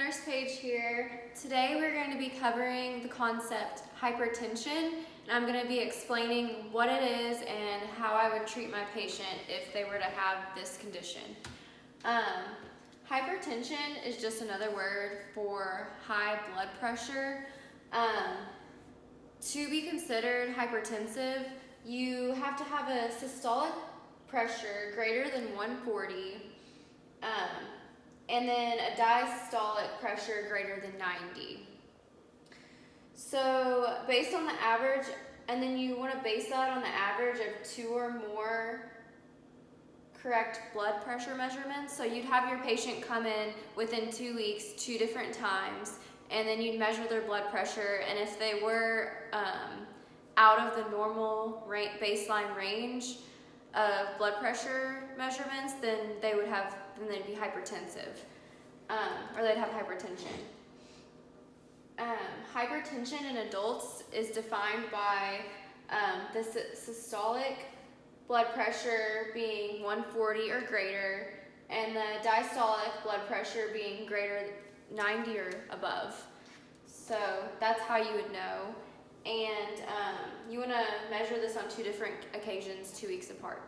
Nurse Paige here. Today we're going to be covering the concept hypertension, and I'm going to be explaining what it is and how I would treat my patient if they were to have this condition. Hypertension is just another word for high blood pressure. To be considered hypertensive, you have to have a systolic pressure greater than 140, and then a diastolic pressure greater than 90. So based on the average, and then you want to base that on the average of 2 or more correct blood pressure measurements. So you'd have your patient come in within 2 weeks, 2 different times, and then you'd measure their blood pressure, and if they were out of the normal baseline range of blood pressure measurements, then they'd be hypertensive, or they'd have hypertension. Hypertension in adults is defined by the systolic blood pressure being 140 or greater, and the diastolic blood pressure being greater 90 or above. So that's how you would know. And you want to measure this on 2 different occasions, 2 weeks apart.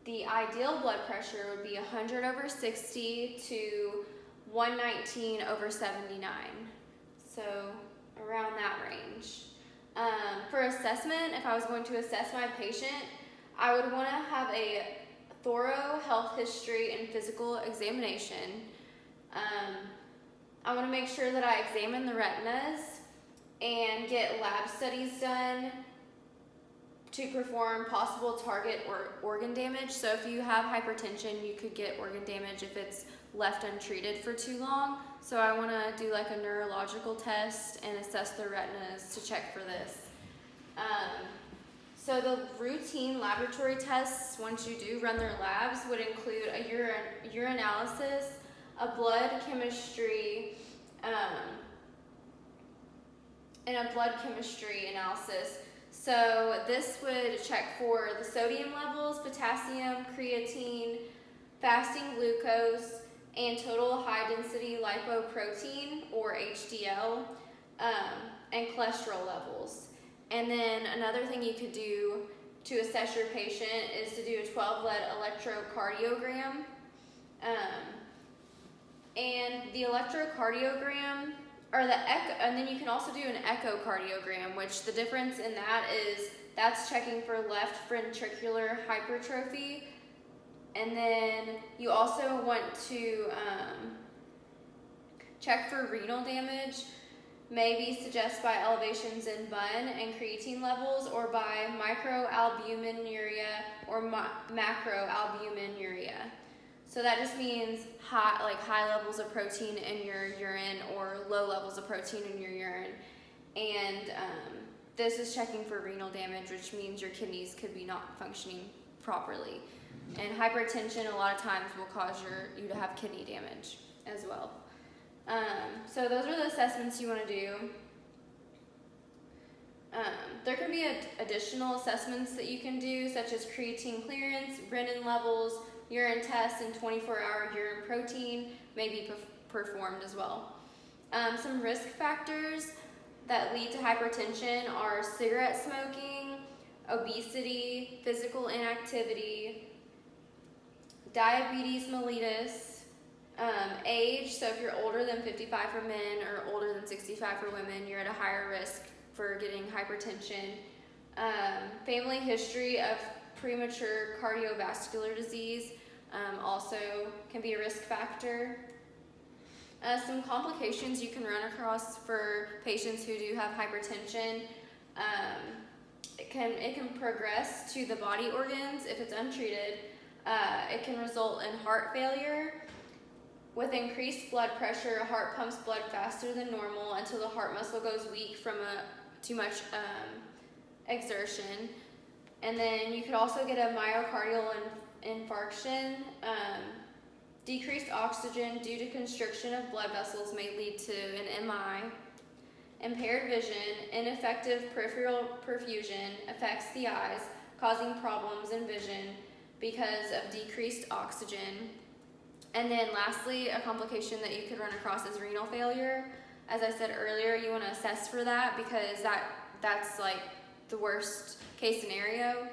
The ideal blood pressure would be 100 over 60 to 119 over 79. So around that range. For assessment, if I was going to assess my patient, I would want to have a thorough health history and physical examination. I want to make sure that I examine the retinas and get lab studies done to perform possible target or organ damage. So if you have hypertension, you could get organ damage if it's left untreated for too long. So I want to do like a neurological test and assess the retinas to check for this. So the routine laboratory tests, once you do run their labs, would include a urinalysis, a blood chemistry, and a blood chemistry analysis. So this would check for the sodium levels, potassium, creatine, fasting glucose, and total high-density lipoprotein, or HDL, and cholesterol levels. And then another thing you could do to assess your patient is to do a 12-lead electrocardiogram. And the electrocardiogram, or the echo, and then you can also do an echocardiogram, which the difference in that is that's checking for left ventricular hypertrophy. And then you also want to check for renal damage, maybe suggest by elevations in BUN and creatine levels, or by microalbuminuria or macroalbuminuria. So that just means high levels of protein in your urine or low levels of protein in your urine. And this is checking for renal damage, which means your kidneys could be not functioning properly. And hypertension a lot of times will cause you to have kidney damage as well. So those are the assessments you want to do. There can be additional assessments that you can do, such as creatine clearance, renin levels, urine tests, and 24-hour urine protein may be performed as well. Some risk factors that lead to hypertension are cigarette smoking, obesity, physical inactivity, diabetes mellitus, age. So if you're older than 55 for men or older than 65 for women, you're at a higher risk for getting hypertension. Family history of premature cardiovascular disease also can be a risk factor. Some complications you can run across for patients who do have hypertension. It can progress to the body organs if it's untreated. It can result in heart failure. With increased blood pressure, heart pumps blood faster than normal until the heart muscle goes weak from too much exertion. And then you could also get a myocardial infarction. Decreased oxygen due to constriction of blood vessels may lead to an MI. Impaired vision, ineffective peripheral perfusion affects the eyes, causing problems in vision because of decreased oxygen. And then lastly, a complication that you could run across is renal failure. As I said earlier, you want to assess for that because that's like the worst case scenario.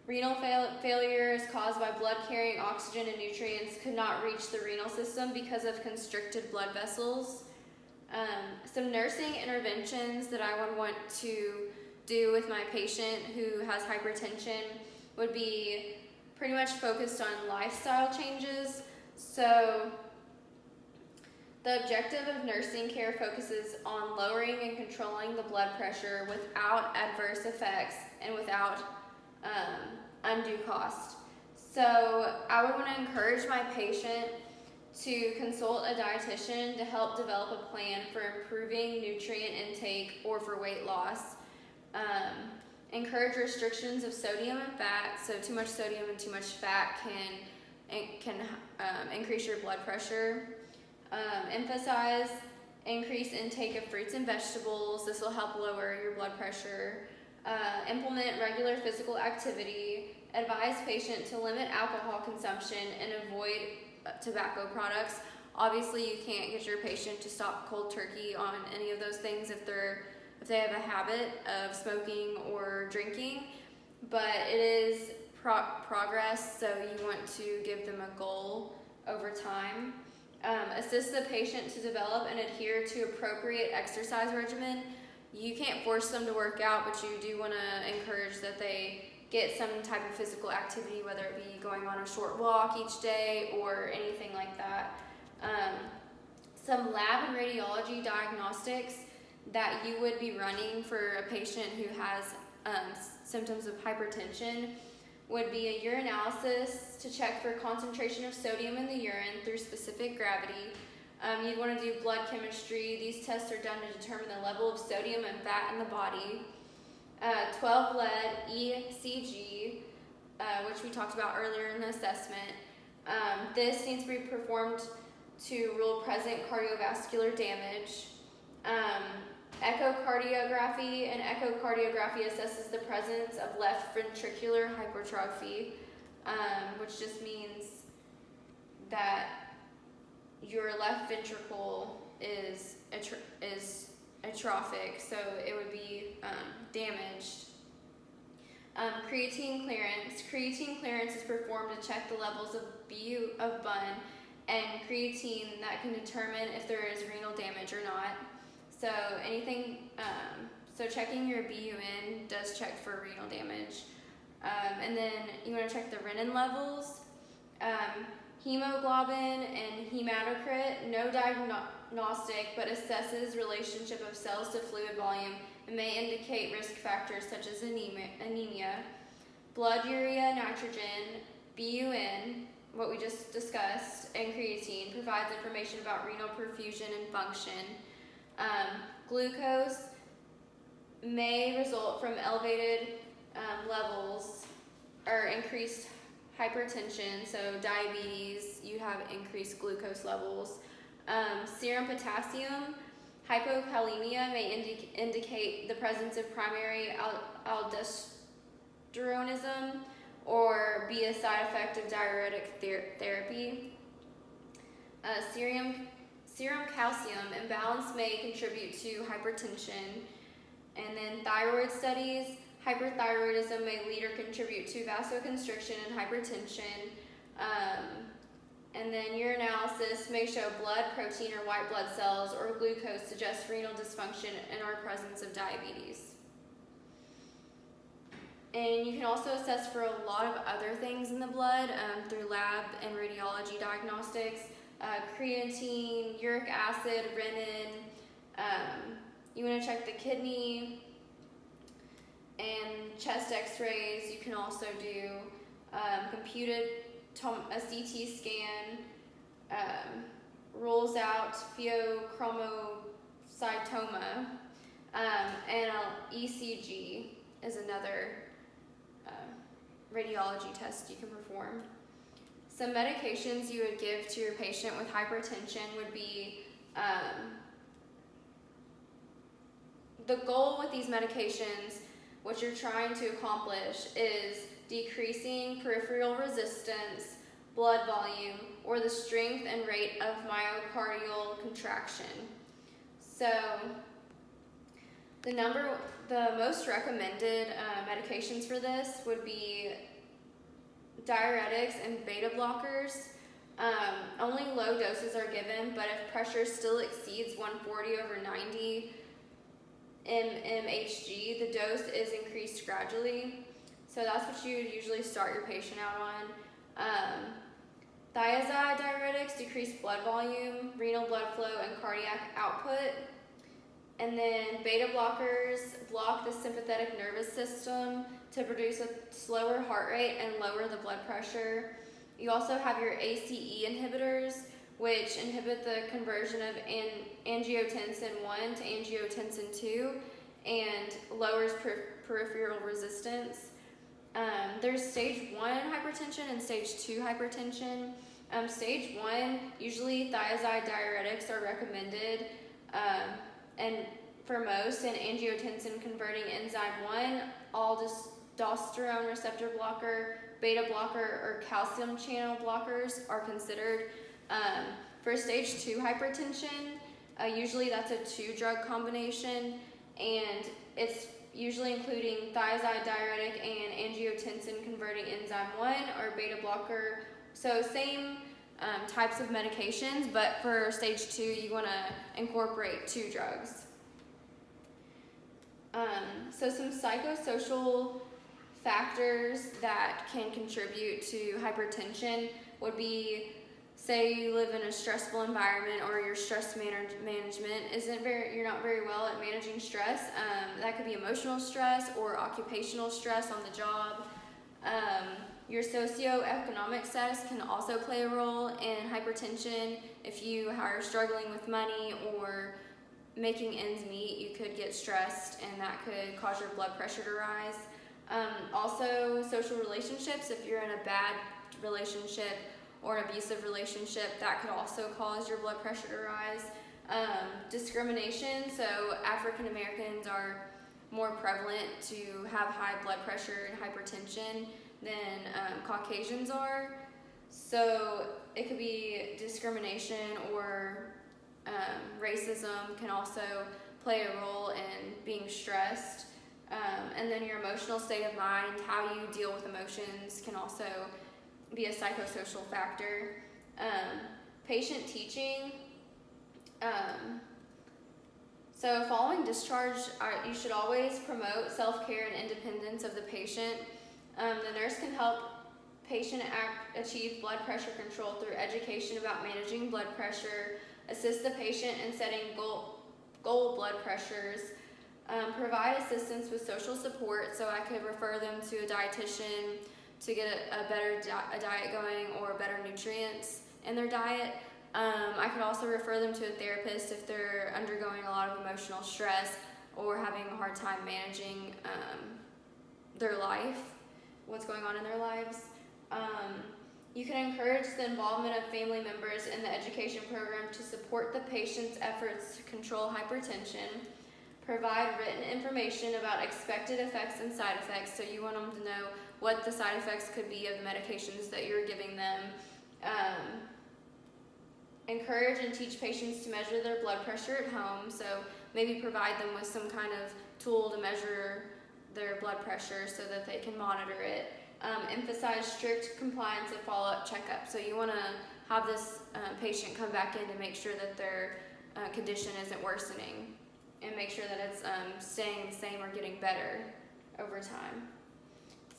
Renal failure is caused by blood carrying oxygen and nutrients could not reach the renal system because of constricted blood vessels. Some nursing interventions that I would want to do with my patient who has hypertension would be pretty much focused on lifestyle changes. So the objective of nursing care focuses on lowering and controlling the blood pressure without adverse effects and without undue cost. So I would want to encourage my patient to consult a dietitian to help develop a plan for improving nutrient intake or for weight loss. Encourage restrictions of sodium and fat. So too much sodium and too much fat can increase your blood pressure. Emphasize increase intake of fruits and vegetables. This will help lower your blood pressure. Implement regular physical activity. Advise patient to limit alcohol consumption and avoid tobacco products. Obviously, you can't get your patient to stop cold turkey on any of those things if they have a habit of smoking or drinking, but it is progress, so you want to give them a goal over time. Assist the patient to develop and adhere to appropriate exercise regimen. You can't force them to work out, but you do want to encourage that they get some type of physical activity, whether it be going on a short walk each day or anything like that. Some lab and radiology diagnostics that you would be running for a patient who has symptoms of hypertension would be a urinalysis to check for concentration of sodium in the urine through specific gravity. You'd want to do blood chemistry. These tests are done to determine the level of sodium and fat in the body. 12-lead ECG, which we talked about earlier in the assessment. This needs to be performed to rule present cardiovascular damage. Echocardiography. And echocardiography assesses the presence of left ventricular hypertrophy, which just means that your left ventricle is atrophic, so it would be damaged. Creatine clearance. Creatine clearance is performed to check the levels of BU of BUN and creatine that can determine if there is renal damage or not. So so checking your BUN does check for renal damage. And then you want to check the renin levels. Hemoglobin and hematocrit, no diagnostic, but assesses relationship of cells to fluid volume and may indicate risk factors such as anemia. Blood urea, nitrogen, BUN, what we just discussed, and creatine provides information about renal perfusion and function. Glucose may result from elevated levels or increased hypertension, so diabetes, you have increased glucose levels. Serum potassium, hypokalemia may indicate the presence of primary aldosteronism or be a side effect of diuretic therapy. Serum calcium imbalance may contribute to hypertension. And then thyroid studies, hyperthyroidism may lead or contribute to vasoconstriction and hypertension. And then urinalysis may show blood, protein, or white blood cells, or glucose suggests renal dysfunction and or presence of diabetes. And you can also assess for a lot of other things in the blood through lab and radiology diagnostics. Creatine, uric acid, renin. You want to check the kidney and chest x-rays. You can also do computed a CT scan, rules out pheochromocytoma, and an ECG is another radiology test you can perform. Some medications you would give to your patient with hypertension would be, the goal with these medications, what you're trying to accomplish is decreasing peripheral resistance, blood volume, or the strength and rate of myocardial contraction. So the most recommended medications for this would be diuretics and beta blockers. Only low doses are given, but if pressure still exceeds 140/90 mmHg, the dose is increased gradually. So that's what you would usually start your patient out on. Thiazide diuretics decrease blood volume, renal blood flow, and cardiac output. And then beta blockers block the sympathetic nervous system to produce a slower heart rate and lower the blood pressure. You also have your ACE inhibitors, which inhibit the conversion of angiotensin 1 to angiotensin 2 and lowers peripheral resistance. There's stage 1 hypertension and stage 2 hypertension. Stage 1, usually thiazide diuretics are recommended, and for most, an angiotensin converting enzyme 1, aldosterone receptor blocker, beta blocker, or calcium channel blockers are considered. For stage 2 hypertension, usually that's a 2-drug combination, and it's usually including thiazide diuretic and angiotensin converting enzyme 1 or beta blocker. So same types of medications, but for stage 2, you want to incorporate 2 drugs. So some psychosocial factors that can contribute to hypertension would be, say you live in a stressful environment or your stress management you're not very well at managing stress. That could be emotional stress or occupational stress on the job. Your socioeconomic status can also play a role in hypertension. If you are struggling with money or making ends meet, you could get stressed, and that could cause your blood pressure to rise. Also, social relationships. If you're in a bad relationship or an abusive relationship, that could also cause your blood pressure to rise. Discrimination. So African Americans are more prevalent to have high blood pressure and hypertension than Caucasians are. So it could be discrimination, or racism can also play a role in being stressed. And then your emotional state of mind, how you deal with emotions, can also be a psychosocial factor. Patient teaching. So following discharge, you should always promote self-care and independence of the patient. The nurse can help patient achieve blood pressure control through education about managing blood pressure, assist the patient in setting goal blood pressures, provide assistance with social support. So I could refer them to a dietitian to get a better diet going, or better nutrients in their diet. I could also refer them to a therapist if they're undergoing a lot of emotional stress or having a hard time managing their life, what's going on in their lives. You can encourage the involvement of family members in the education program to support the patient's efforts to control hypertension. Provide written information about expected effects and side effects, so you want them to know what the side effects could be of the medications that you're giving them. Encourage and teach patients to measure their blood pressure at home, so maybe provide them with some kind of tool to measure their blood pressure so that they can monitor it. Emphasize strict compliance and follow-up checkup. So you want to have this patient come back in to make sure that their condition isn't worsening, and make sure that it's staying the same or getting better over time.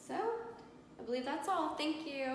So I believe that's all. Thank you.